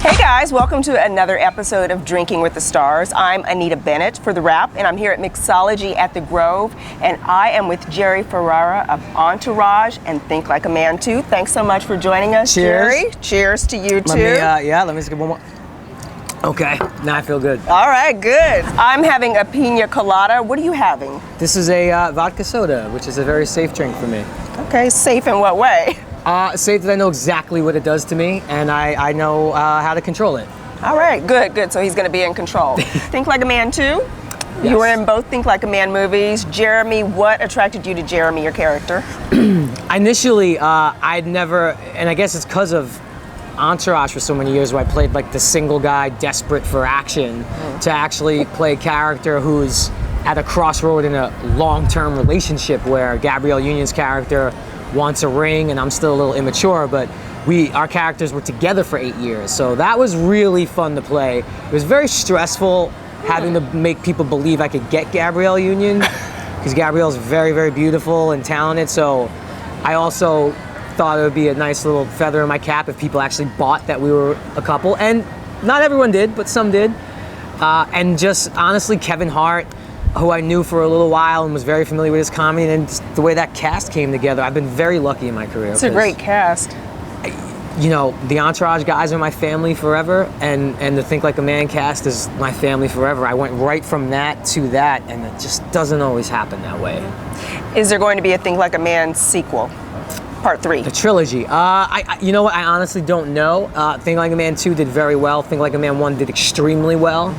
Hey guys, welcome to another episode of Drinking with the Stars. I'm Anita Bennett for TheWrap, and I'm here at Mixology at the Grove, and I am with Jerry Ferrara of Entourage and Think Like a Man Too. Thanks so much for joining us, Cheers. Jerry. Cheers to you too. Let me just get one more. Okay, now I feel good. All right, good. I'm having a pina colada. What are you having? This is a vodka soda, which is a very safe drink for me. Okay, safe in what way? Safe that I know exactly what it does to me, and I know how to control it. All right, good. So he's going to be in control. Think Like a Man Too? Yes. You were in both Think Like a Man movies. Jeremy, what attracted you to Jeremy, your character? Initially, I'd never, and I guess it's because of Entourage for so many years where I played like the single guy desperate for action, to actually play a character who's at a crossroad in a long-term relationship where Gabrielle Union's character wants a ring and I'm still a little immature, but our characters were together for 8 years. So that was really fun to play. It was very stressful having to make people believe I could get Gabrielle Union because Gabrielle's very, very beautiful and talented. So I also thought it would be a nice little feather in my cap if people actually bought that we were a couple. And not everyone did, but some did. And just honestly, Kevin Hart, who I knew for a little while and was very familiar with his comedy, and just the way that cast came together, I've been very lucky in my career. It's a great cast. You know, the Entourage guys are my family forever, and the Think Like a Man cast is my family forever. I went right from that to that, and it just doesn't always happen that way. Is there going to be a Think Like a Man sequel? Part 3. The trilogy. You know what? I honestly don't know. Think Like a Man 2 did very well. Think Like a Man 1 did extremely well.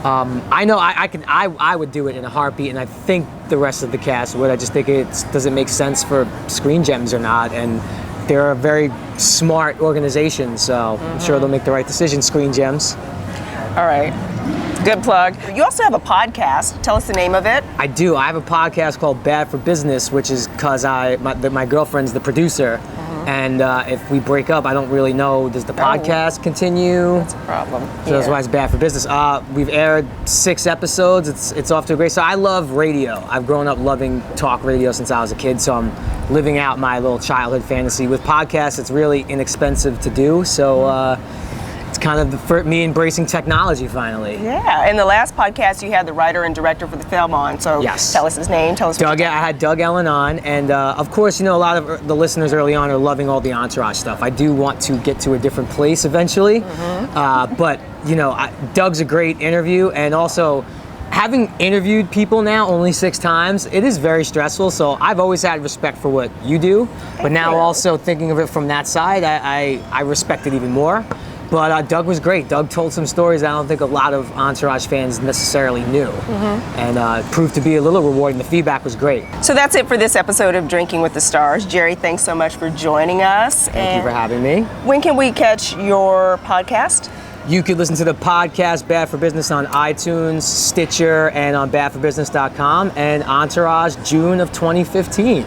I know I would do it in a heartbeat, and I think the rest of the cast would. I just think does it make sense for Screen Gems or not? And they're a very smart organization, so I'm sure they'll make the right decision, Screen Gems. All right. Good plug. You also have a podcast. Tell us the name of it. I do. I have a podcast called Bad for Business, which is because my girlfriend's the producer. And if we break up, I don't really know, does the podcast continue? That's a problem. So that's why it's Bad for Business. We've aired 6 episodes. It's off to a great start. I love radio. I've grown up loving talk radio since I was a kid, so I'm living out my little childhood fantasy. With podcasts, it's really inexpensive to do, so it's kind of for me embracing technology finally. Yeah, in the last podcast you had the writer and director for the film on, so yes. Tell us his name, tell us Doug. I had Doug Ellin on, and of course, you know, a lot of the listeners early on are loving all the Entourage stuff. I do want to get to a different place eventually, but you know, Doug's a great interview, and also having interviewed people now only 6 times, it is very stressful, so I've always had respect for what you do, but now also thinking of it from that side, I respect it even more. But Doug was great. Doug told some stories I don't think a lot of Entourage fans necessarily knew. And it proved to be a little rewarding. The feedback was great. So that's it for this episode of Drinking with the Stars. Jerry, thanks so much for joining us. Thank you for having me. When can we catch your podcast? You could listen to the podcast Bad for Business on iTunes, Stitcher, and on badforbusiness.com, and Entourage June of 2015.